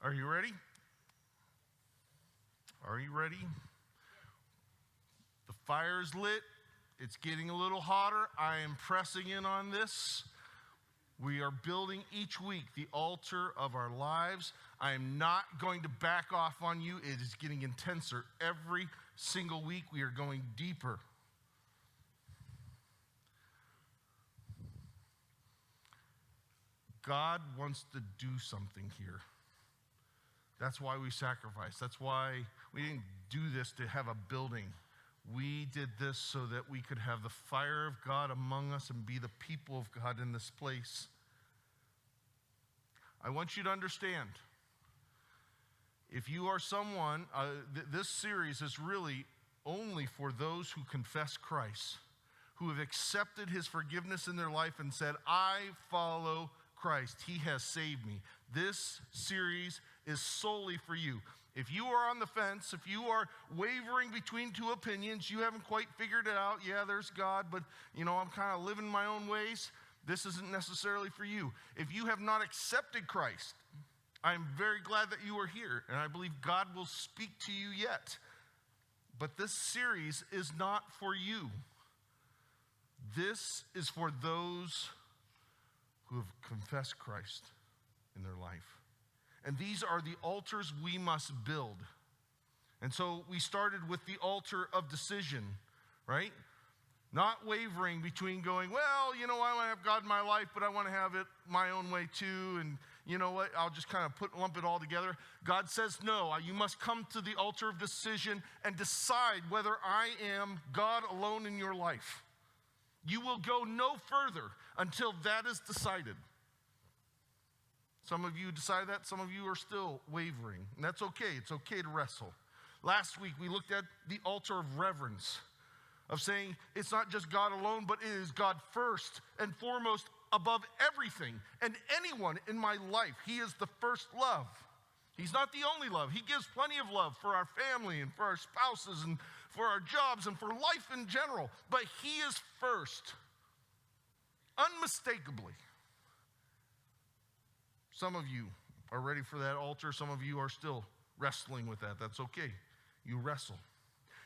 Are you ready? Are you ready? The fire is lit. It's getting a little hotter. I am pressing in on this. We are building each week the altar of our lives. I am not going to back off on you. It is getting intenser. Every single week we are going deeper. God wants to do something here. That's why we sacrifice. That's why we didn't do this to have a building. We did this so that we could have the fire of God among us and be the people of God in this place. I want you to understand, if you are someone, this series is really only for those who confess Christ, who have accepted his forgiveness in their life and said, I follow Christ. He has saved me. This series is solely for you. If you are on the fence, if you are wavering between two opinions, you haven't quite figured it out, yeah, there's God, but I'm kind of living my own ways, this isn't necessarily for you. If you have not accepted Christ, I'm very glad that you are here, and I believe God will speak to you yet. But this series is not for you. This is for those who have confessed Christ in their life. And these are the altars we must build. And so we started with the altar of decision, right? Not wavering between going, well, I want to have God in my life, but I want to have it my own way too. And you know what? I'll just kind of lump it all together. God says, no, you must come to the altar of decision and decide whether I am God alone in your life. You will go no further until that is decided. Some of you decided that, some of you are still wavering, and that's okay. It's okay to wrestle. Last week, we looked at the altar of reverence, of saying it's not just God alone, but it is God first and foremost above everything and anyone in my life. He is the first love. He's not the only love. He gives plenty of love for our family and for our spouses and for our jobs and for life in general, but he is first, unmistakably. Some of you are ready for that altar. Some of you are still wrestling with that. That's okay. You wrestle.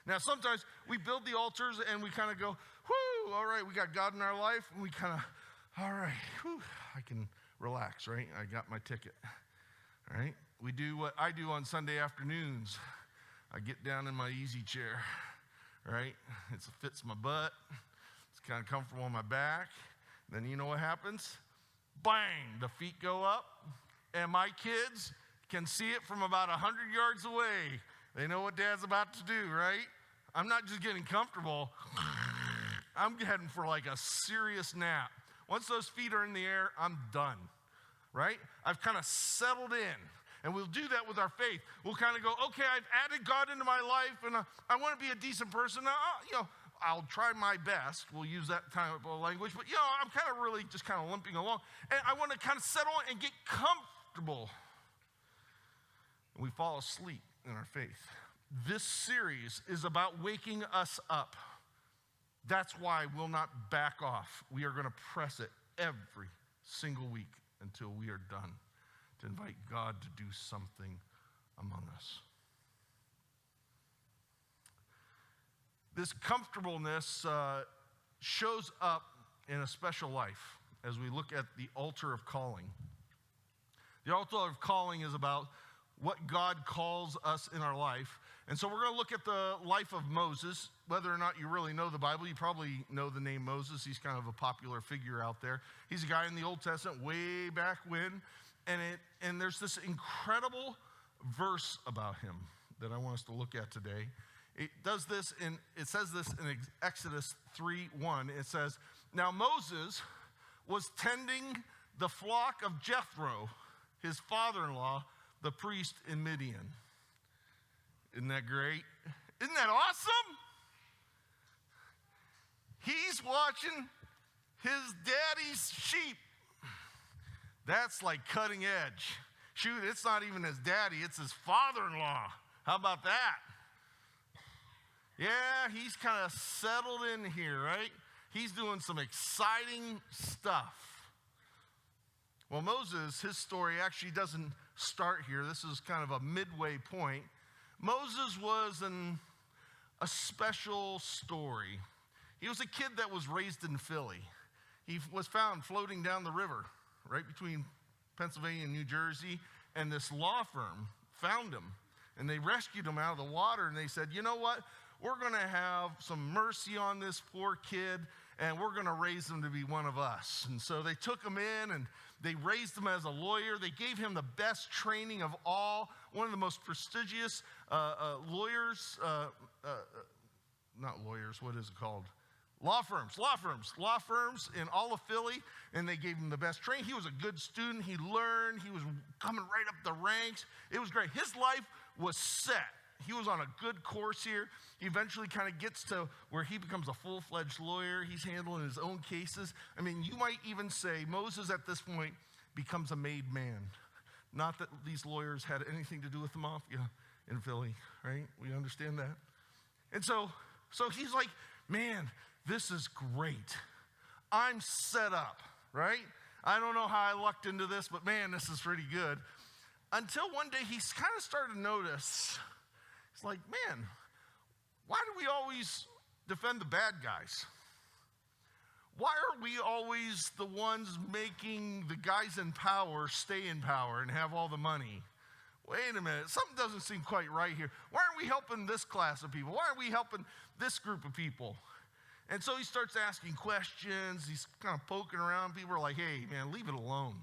Now, sometimes we build the altars and we kind of go, whoo, all right, we got God in our life. And we kind of, all right, whew, I can relax, right? I got my ticket, all right? We do what I do on Sunday afternoons. I get down in my easy chair, right? It fits my butt. It's kind of comfortable on my back. Then you know what happens? Bang, the feet go up, and my kids can see it from about 100 yards away. They know what Dad's about to do, right? I'm not just getting comfortable. I'm heading for like a serious nap. Once those feet are in the air, I'm done, right? I've kind of settled in, and we'll do that with our faith. We'll kind of go, okay, I've added God into my life, and I want to be a decent person. I'll try my best. We'll use that type of language. But, I'm kind of really just kind of limping along. And I want to kind of settle and get comfortable. And we fall asleep in our faith. This series is about waking us up. That's why we'll not back off. We are going to press it every single week until we are done to invite God to do something among us. This comfortableness shows up in a special life as we look at the altar of calling. The altar of calling is about what God calls us in our life. And so we're going to look at the life of Moses. Whether or not you really know the Bible, you probably know the name Moses. He's kind of a popular figure out there. He's a guy in the Old Testament way back when. And there's this incredible verse about him that I want us to look at today. It says this in Exodus 3:1. It says, now Moses was tending the flock of Jethro, his father-in-law, the priest in Midian. Isn't that great? Isn't that awesome? He's watching his daddy's sheep. That's like cutting edge. Shoot, it's not even his daddy, it's his father-in-law. How about that? Yeah, he's kind of settled in here, right? He's doing some exciting stuff. Well, Moses, his story actually doesn't start here. This is kind of a midway point. Moses was a special story. He was a kid that was raised in Philly. He was found floating down the river right between Pennsylvania and New Jersey, and this law firm found him, and they rescued him out of the water, and they said, you know what? We're going to have some mercy on this poor kid, and we're going to raise him to be one of us. And so they took him in, and they raised him as a lawyer. They gave him the best training of all, one of the most prestigious lawyers, not lawyers, what is it called? Law firms in all of Philly, and they gave him the best training. He was a good student. He learned. He was coming right up the ranks. It was great. His life was set. He was on a good course here. He eventually kind of gets to where he becomes a full-fledged lawyer. He's handling his own cases. I mean, you might even say Moses at this point becomes a made man. Not that these lawyers had anything to do with the mafia in Philly, right? We understand that. And so he's like, man, this is great. I'm set up, right? I don't know how I lucked into this, but man, this is pretty good. Until one day he kind of started to notice, it's like, man, why do we always defend the bad guys? Why are we always the ones making the guys in power stay in power and have all the money? Wait a minute, something doesn't seem quite right here. Why aren't we helping this class of people? Why aren't we helping this group of people? And so he starts asking questions. He's kind of poking around. People are like, hey, man, leave it alone.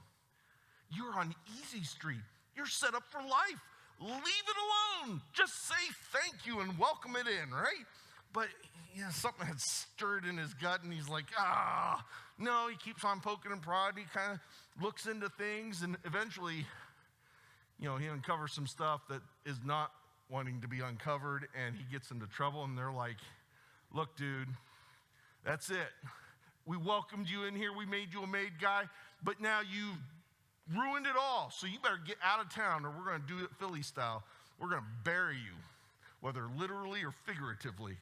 You're on easy street. You're set up for life. Leave it alone. Just say thank you and welcome it in, right? But something had stirred in his gut, and he's like, no. He keeps on poking and prodding. He kind of looks into things, and eventually, he uncovers some stuff that is not wanting to be uncovered, and he gets into trouble, and they're like, look, dude, that's it. We welcomed you in here. We made you a made guy, but now you've ruined it all. So you better get out of town, or we're going to do it Philly style. We're going to bury you, whether literally or figuratively.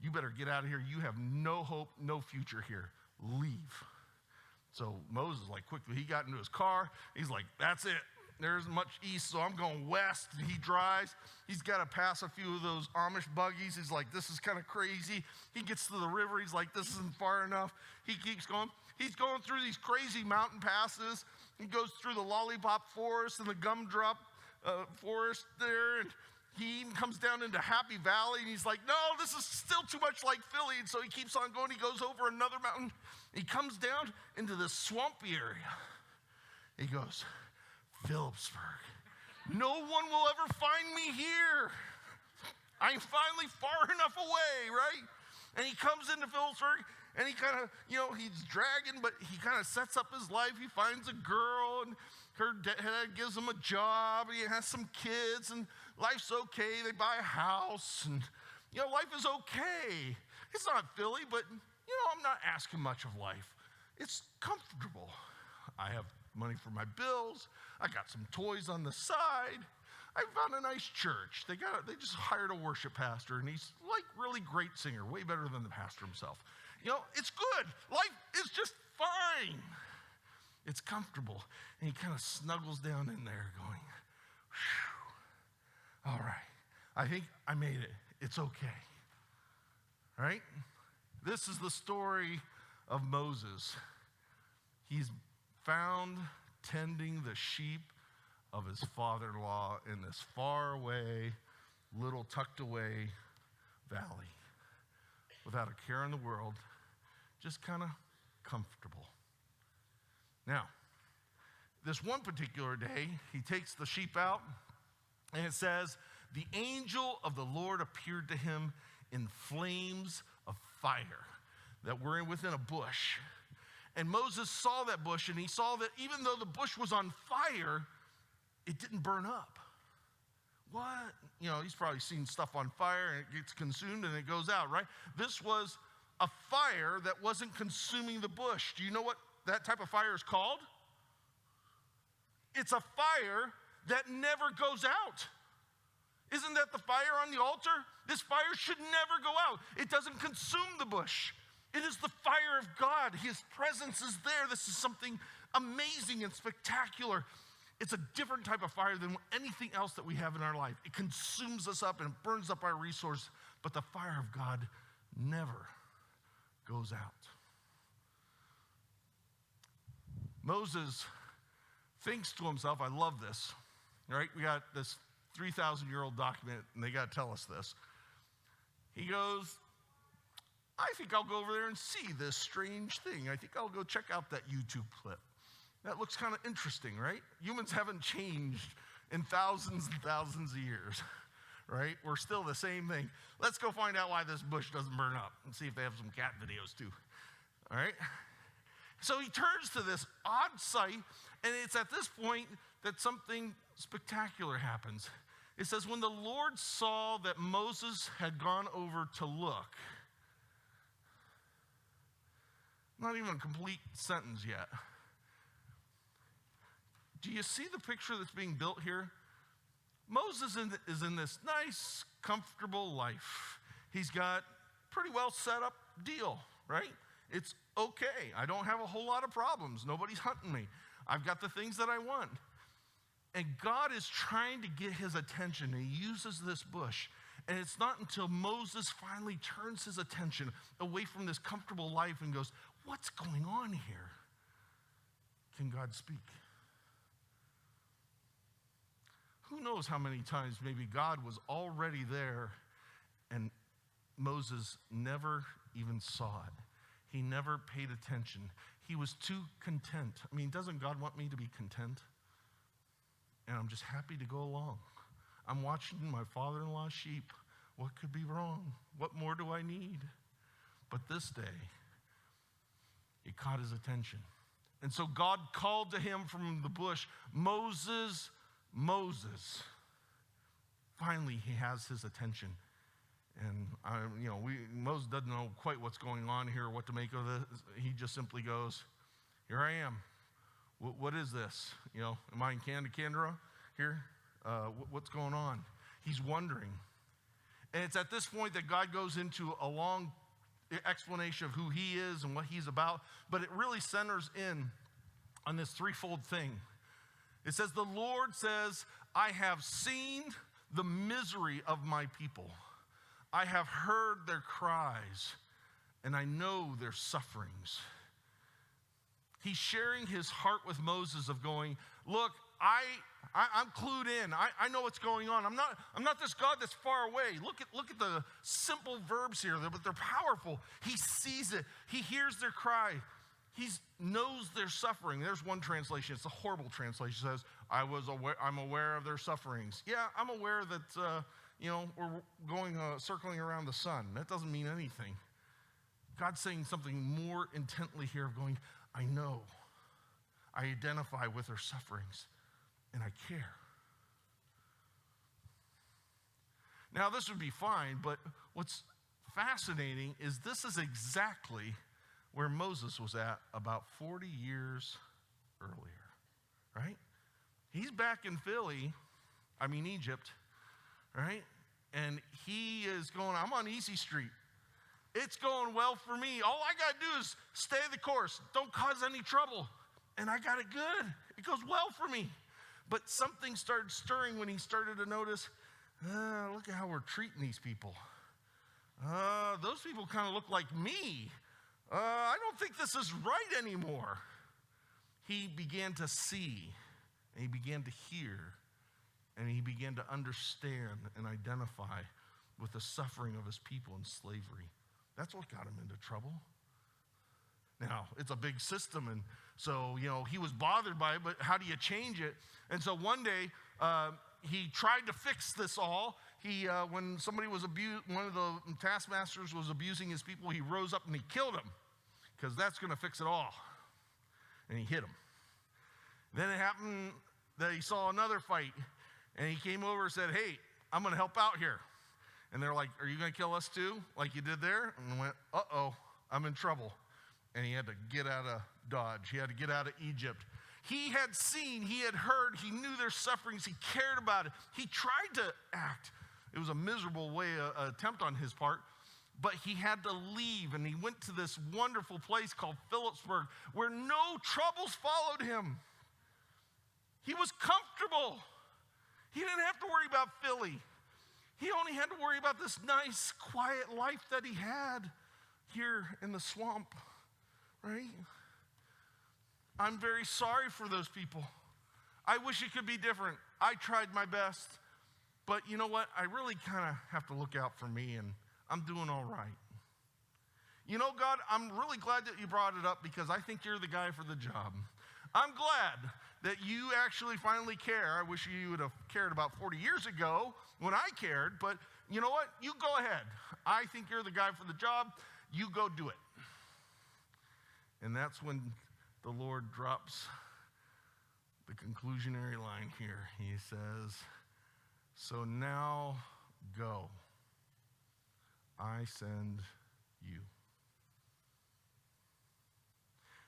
You better get out of here. You have no hope, no future here. Leave. So Moses, quickly, he got into his car. He's like, that's it. There's much east, so I'm going west. And he drives. He's got to pass a few of those Amish buggies. He's like, this is kind of crazy. He gets to the river. He's like, this isn't far enough. He keeps going. He's going through these crazy mountain passes. He goes through the lollipop forest and the gumdrop forest there. And he even comes down into Happy Valley. And he's like, no, this is still too much like Philly. And so he keeps on going. He goes over another mountain. He comes down into this swampy area. He goes, Phillipsburg. No one will ever find me here. I'm finally far enough away, right? And he comes into Phillipsburg, and he kind of, he's dragging, but he kind of sets up his life. He finds a girl, and her dad gives him a job. He has some kids, and life's okay. They buy a house, and, life is okay. It's not Philly, but, I'm not asking much of life. It's comfortable. I have money for my bills. I got some toys on the side. I found a nice church. They just hired a worship pastor, and he's really great singer, way better than the pastor himself. It's good. Life is just fine. It's comfortable. And he kind of snuggles down in there going, whew, all right, I think I made it. It's okay. Right? This is the story of Moses. He's found tending the sheep of his father-in-law in this far away, little tucked away valley without a care in the world, just kind of comfortable. Now, this one particular day, he takes the sheep out, and it says, the angel of the Lord appeared to him in flames of fire that were within a bush. And Moses saw that bush, and he saw that even though the bush was on fire, it didn't burn up. What? He's probably seen stuff on fire, and it gets consumed, and it goes out, right? This was a fire that wasn't consuming the bush. Do you know what that type of fire is called? It's a fire that never goes out. Isn't that the fire on the altar? This fire should never go out. It doesn't consume the bush. It is the fire of God. His presence is there. This is something amazing and spectacular. It's a different type of fire than anything else that we have in our life. It consumes us up and burns up our resource, but the fire of God never goes out. Moses thinks to himself, I love this, right? We got this 3,000-year-old document, and they got to tell us this. He goes, I think I'll go over there and see this strange thing. I think I'll go check out that YouTube clip. That looks kind of interesting, right? Humans haven't changed in thousands and thousands of years, right? We're still the same thing. Let's go find out why this bush doesn't burn up and see if they have some cat videos too, all right? So he turns to this odd sight, and it's at this point that something spectacular happens. It says, when the Lord saw that Moses had gone over to look, not even a complete sentence yet. Do you see the picture that's being built here? Moses is in this nice, comfortable life. He's got pretty well set up deal, right? It's okay. I don't have a whole lot of problems. Nobody's hunting me. I've got the things that I want. And God is trying to get his attention. He uses this bush. And it's not until Moses finally turns his attention away from this comfortable life and goes, what's going on here? Can God speak? Who knows how many times maybe God was already there and Moses never even saw it. He never paid attention. He was too content. I mean, doesn't God want me to be content? And I'm just happy to go along. I'm watching my father-in-law's sheep. What could be wrong? What more do I need? But this day, it caught his attention. And so God called to him from the bush, Moses, Moses. Finally, he has his attention. And Moses doesn't know quite what's going on here, what to make of this. He just simply goes, here I am. What is this? Am I in Canberra here? What's going on? He's wondering. And it's at this point that God goes into a long explanation of who he is and what he's about, but it really centers in on this threefold thing. It says, the Lord says, I have seen the misery of my people. I have heard their cries, and I know their sufferings. He's sharing his heart with Moses of going, look, I'm clued in. I know what's going on. I'm not this God that's far away. Look at the simple verbs here, but they're powerful. He sees it. He hears their cry. He knows their suffering. There's one translation. It's a horrible translation. It says, I'm aware of their sufferings. Yeah, I'm aware that we're going circling around the sun. That doesn't mean anything. God's saying something more intently here of going, I know. I identify with their sufferings, and I care. Now, this would be fine, but what's fascinating is this is exactly where Moses was at about 40 years earlier, right? He's back in Egypt, right? And he is going, I'm on easy street. It's going well for me. All I got to do is stay the course. Don't cause any trouble. And I got it good. It goes well for me. But something started stirring when he started to notice, look at how we're treating these people. Those people kind of look like me. I don't think this is right anymore. He began to see, and he began to hear, and he began to understand and identify with the suffering of his people in slavery. That's what got him into trouble. Now, it's a big system, and so, he was bothered by it, but how do you change it? And so one day, he tried to fix this all. When somebody was one of the taskmasters was abusing his people, he rose up and he killed him, because that's going to fix it all. And he hit him. Then it happened that he saw another fight, and he came over and said, hey, I'm going to help out here. And they're like, are you going to kill us too, like you did there? And he went, uh-oh, I'm in trouble. And he had to get out of Dodge. He had to get out of Egypt. He had seen, he had heard, he knew their sufferings, he cared about it. He tried to act. It was a miserable attempt on his part, but he had to leave, and he went to this wonderful place called Phillipsburg, where no troubles followed him. He was comfortable. He didn't have to worry about Philly. He only had to worry about this nice, quiet life that he had here in the swamp, right? I'm very sorry for those people. I wish it could be different. I tried my best. But you know what? I really kind of have to look out for me, and I'm doing all right. You know, God, I'm really glad that you brought it up because I think you're the guy for the job. I'm glad that you actually finally care. I wish you would have cared about 40 years ago when I cared, but you know what? You go ahead. I think you're the guy for the job. You go do it. And that's when the Lord drops the conclusionary line here. He says, so now go. I send you.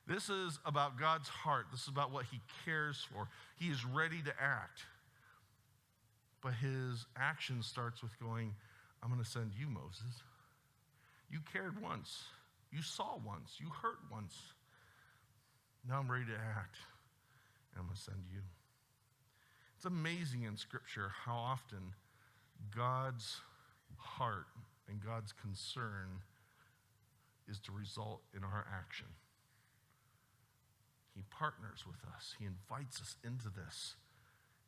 This is about God's heart. This is about what he cares for. He is ready to act. But his action starts with going, I'm going to send you, Moses. You cared once. You saw once. You heard once. Now I'm ready to act. And I'm going to send you. It's amazing in Scripture how often God's heart and God's concern is to result in our action. He partners with us. He invites us into this.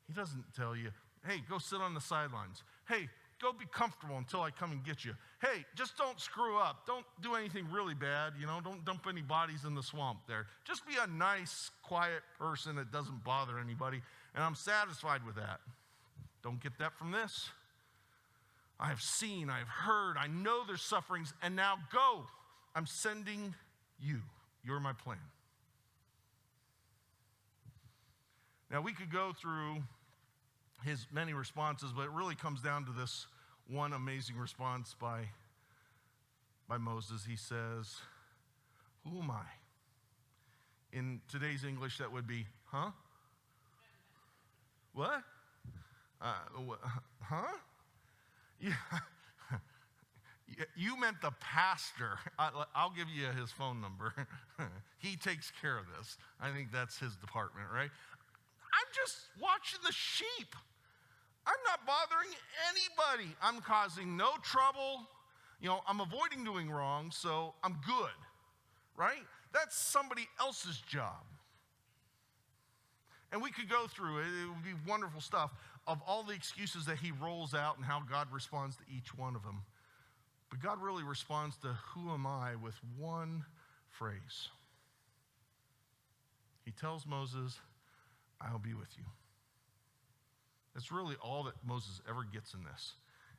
He doesn't tell you, hey, go sit on the sidelines. Hey, go be comfortable until I come and get you. Hey, just don't screw up. Don't do anything really bad. Don't dump any bodies in the swamp there. Just be a nice, quiet person that doesn't bother anybody, and I'm satisfied with that. Don't get that from this. I have seen, I've heard, I know there's sufferings, and now go. I'm sending you. You're my plan. Now, we could go through his many responses, but it really comes down to this one amazing response by Moses. He says, who am I? In today's English, that would be, huh? What? Huh? Yeah. You meant the pastor. I'll give you his phone number. He takes care of this. I think that's his department, right? I'm just watching the sheep. I'm not bothering anybody. I'm causing no trouble. I'm avoiding doing wrong, so I'm good, right? That's somebody else's job. And we could go through it. It would be wonderful stuff of all the excuses that he rolls out and how God responds to each one of them. But God really responds to who am I with one phrase. He tells Moses, I'll be with you. That's really all that Moses ever gets in this.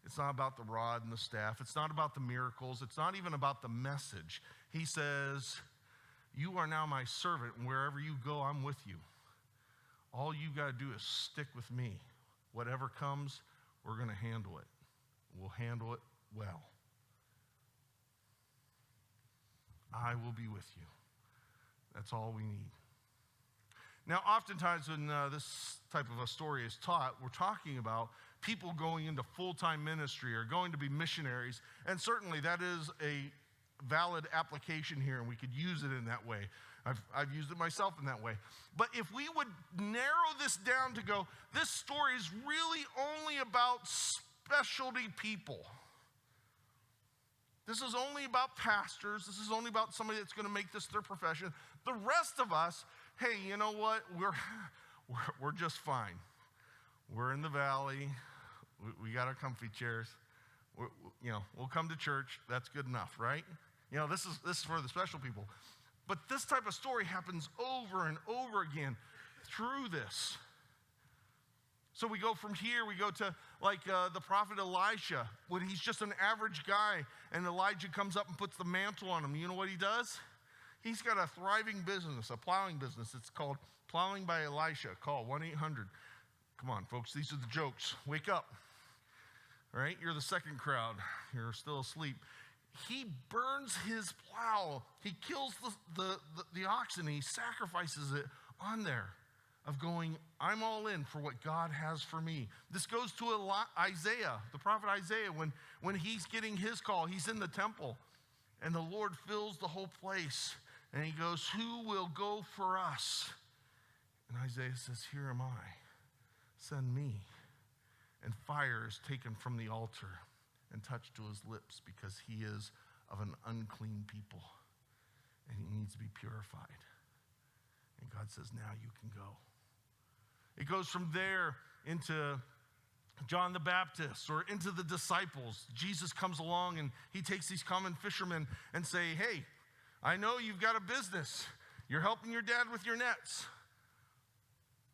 It's not about the rod and the staff. It's not about the miracles. It's not even about the message. He says, you are now my servant, and wherever you go, I'm with you. All you got to do is stick with me. Whatever comes, we're going to handle it. We'll handle it well. I will be with you. That's all we need. Now, oftentimes when this type of a story is taught, we're talking about people going into full-time ministry or going to be missionaries, and certainly that is a valid application here, and we could use it in that way. I've used it myself in that way. But if we would narrow this down to go, this story is really only about specialty people. This is only about pastors. This is only about somebody that's going to make this their profession. The rest of us, hey, you know what? We're just fine. We're in the valley. We got our comfy chairs. We'll come to church. That's good enough, right? This is for the special people. But this type of story happens over and over again through this. So we go from here, we go to the prophet Elisha, when he's just an average guy, and Elijah comes up and puts the mantle on him. You know what he does? He's got a thriving business, a plowing business. It's called Plowing by Elisha. Call 1-800. Come on, folks, these are the jokes. Wake up. All right, you're the second crowd. You're still asleep. He burns his plow. He kills the oxen. He sacrifices it on there of going, I'm all in for what God has for me. This goes to Isaiah, the prophet Isaiah, when he's getting his call. He's in the temple, and the Lord fills the whole place. And he goes, who will go for us? And Isaiah says, here am I, send me. And fire is taken from the altar and touched to his lips because he is of an unclean people and he needs to be purified. And God says, now you can go. It goes from there into John the Baptist or into the disciples. Jesus comes along and he takes these common fishermen and say, hey, I know you've got a business. You're helping your dad with your nets,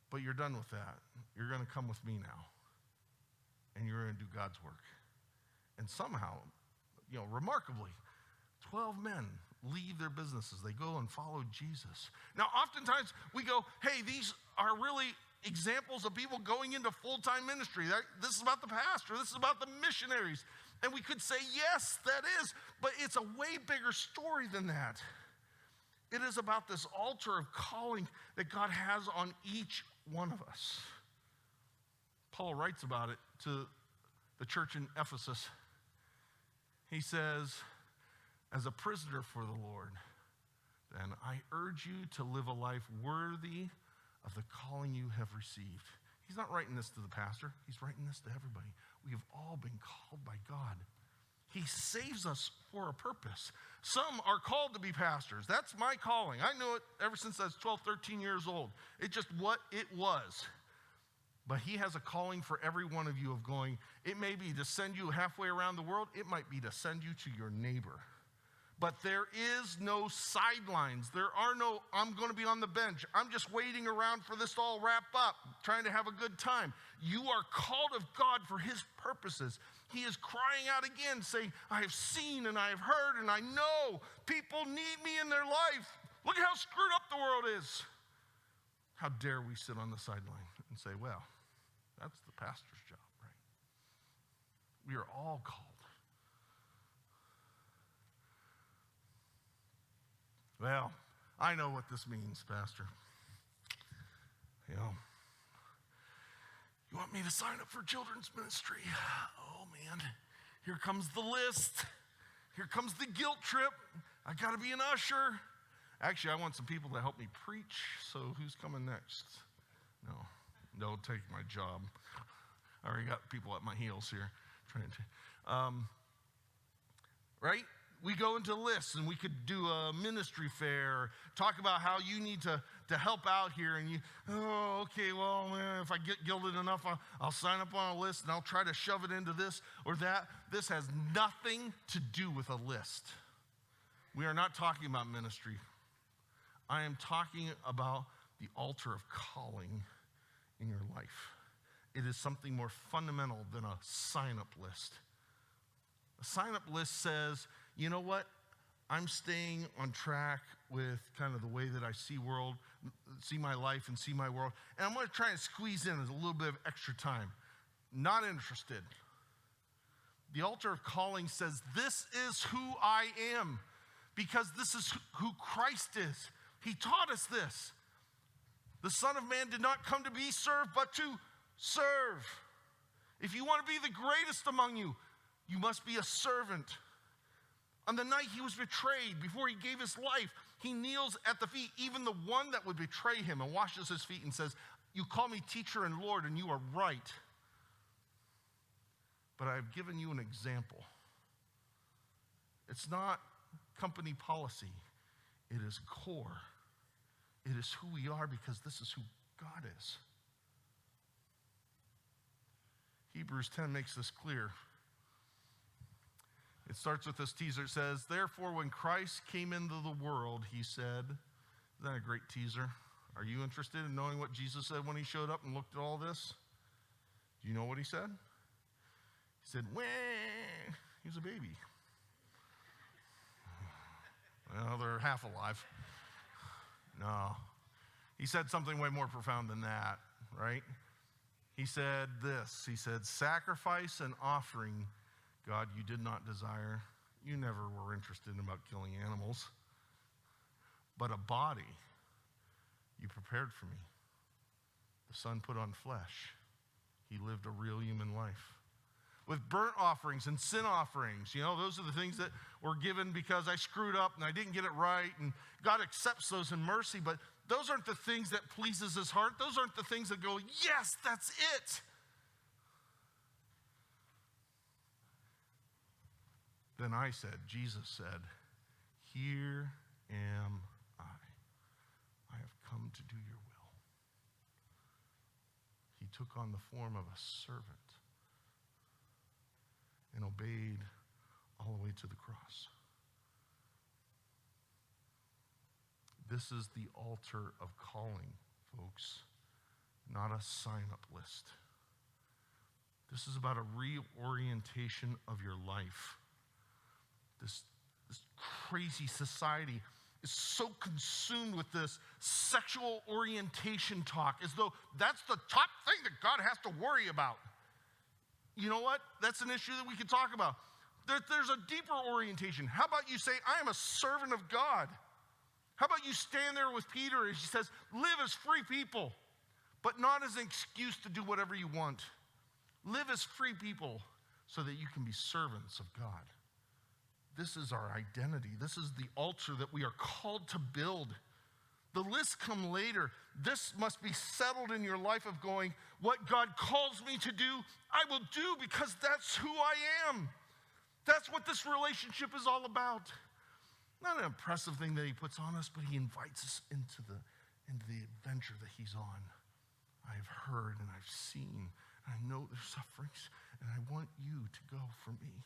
but you're done with that. You're going to come with me now, and you're going to do God's work. And somehow, remarkably, 12 men leave their businesses. They go and follow Jesus. Now, oftentimes we go, hey, these are really examples of people going into full-time ministry. This is about the pastor. This is about the missionaries. And we could say, yes, that is, but it's a way bigger story than that. It is about this altar of calling that God has on each one of us. Paul writes about it to the church in Ephesus. He says, as a prisoner for the Lord, then I urge you to live a life worthy of the calling you have received. He's not writing this to the pastor. He's writing this to everybody. We have all been called by God. He saves us for a purpose. Some are called to be pastors. That's my calling. I knew it ever since I was 12, 13 years old. It's just what it was. But he has a calling for every one of you of going, it may be to send you halfway around the world. It might be to send you to your neighbor. But there is no sidelines. There are no, I'm going to be on the bench. I'm just waiting around for this to all wrap up, trying to have a good time. You are called of God for his purposes. He is crying out again, saying, I have seen and I have heard and I know people need me in their life. Look at how screwed up the world is. How dare we sit on the sideline and say, well, that's the pastor's job, right? We are all called. Well, I know what this means, Pastor. You want me to sign up for children's ministry? Oh, man, here comes the list. Here comes the guilt trip. I got to be an usher. Actually, I want some people to help me preach, so who's coming next? No, don't take my job. I already got people at my heels here. Right? We go into lists, and we could do a ministry fair, talk about how you need to help out here, and okay, well, if I get gilded enough, I'll sign up on a list, and I'll try to shove it into this or that. This has nothing to do with a list. We are not talking about ministry. I am talking about the altar of calling in your life. It is something more fundamental than a sign-up list. A sign-up list says, you know what? I'm staying on track with kind of the way that I see my life and see my world. And I'm going to try and squeeze in a little bit of extra time. Not interested. The altar of calling says, this is who I am, because this is who Christ is. He taught us this. The Son of Man did not come to be served, but to serve. If you want to be the greatest among you, you must be a servant. On the night he was betrayed, before he gave his life, he kneels at the feet, even the one that would betray him, and washes his feet and says, you call me teacher and Lord, and you are right. But I have given you an example. It's not company policy. It is core. It is who we are, because this is who God is. Hebrews 10 makes this clear. It starts with this teaser. It says, therefore, when Christ came into the world, he said, isn't that a great teaser? Are you interested in knowing what Jesus said when he showed up and looked at all this? Do you know what he said? He said, wah, he was a baby. Well, they're half alive. No. He said something way more profound than that, right? He said this. He said, sacrifice and offering, God, you did not desire. You never were interested in about killing animals. But a body you prepared for me. The Son put on flesh. He lived a real human life. With burnt offerings and sin offerings, those are the things that were given because I screwed up and I didn't get it right. And God accepts those in mercy, but those aren't the things that pleases his heart. Those aren't the things that go, yes, that's it. Then I said, Jesus said, here am I. I have come to do your will. He took on the form of a servant and obeyed all the way to the cross. This is the altar of calling, folks, not a sign-up list. This is about a reorientation of your life. This crazy society is so consumed with this sexual orientation talk as though that's the top thing that God has to worry about. You know what? That's an issue that we could talk about. There's a deeper orientation. How about you say, I am a servant of God? How about you stand there with Peter and he says, live as free people, but not as an excuse to do whatever you want. Live as free people so that you can be servants of God. This is our identity. This is the altar that we are called to build. The lists come later. This must be settled in your life of going, what God calls me to do, I will do because that's who I am. That's what this relationship is all about. Not an impressive thing that he puts on us, but he invites us into the adventure that he's on. I have heard and I've seen, and I know there's sufferings, and I want you to go for me,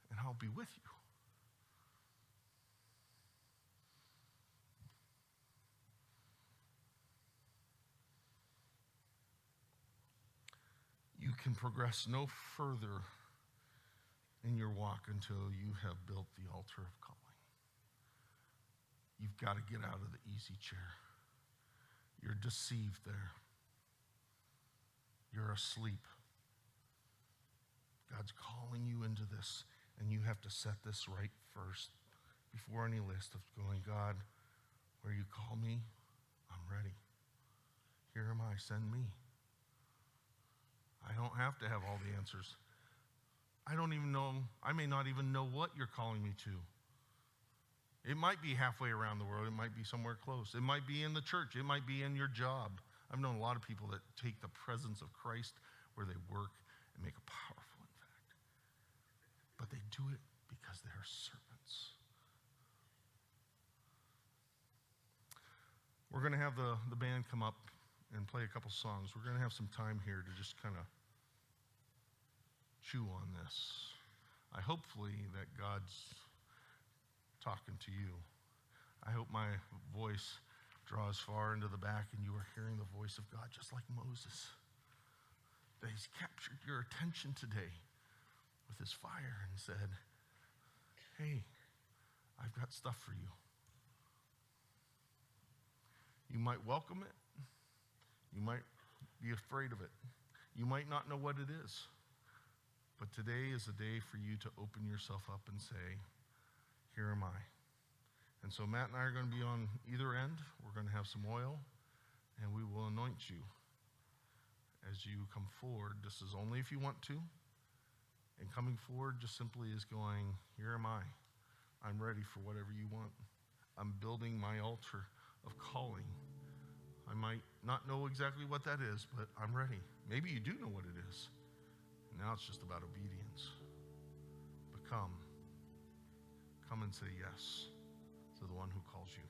and I'll be with you. You can progress no further in your walk until you have built the altar of calling. You've got to get out of the easy chair. You're deceived there. You're asleep. God's calling you into this, and you have to set this right first before any list of going, God, where you call me, I'm ready. Here am I, send me. I don't have to have all the answers. I may not even know what you're calling me to. It might be halfway around the world. It might be somewhere close. It might be in the church. It might be in your job. I've known a lot of people that take the presence of Christ where they work and make a powerful impact. But they do it because they are servants. We're going to have the band come up and play a couple songs. We're going to have some time here to just kind of chew on this. Hopefully that God's talking to you. I hope my voice draws far into the back and you are hearing the voice of God just like Moses. That he's captured your attention today with his fire and said, hey, I've got stuff for you. You might welcome it. You might be afraid of it. You might not know what it is. But today is a day for you to open yourself up and say, here am I. And so Matt and I are going to be on either end. We're going to have some oil, and we will anoint you as you come forward. This is only if you want to. And coming forward just simply is going, here am I. I'm ready for whatever you want. I'm building my altar of calling. I might not know exactly what that is, but I'm ready. Maybe you do know what it is. Now it's just about obedience. But come and say yes to the one who calls you.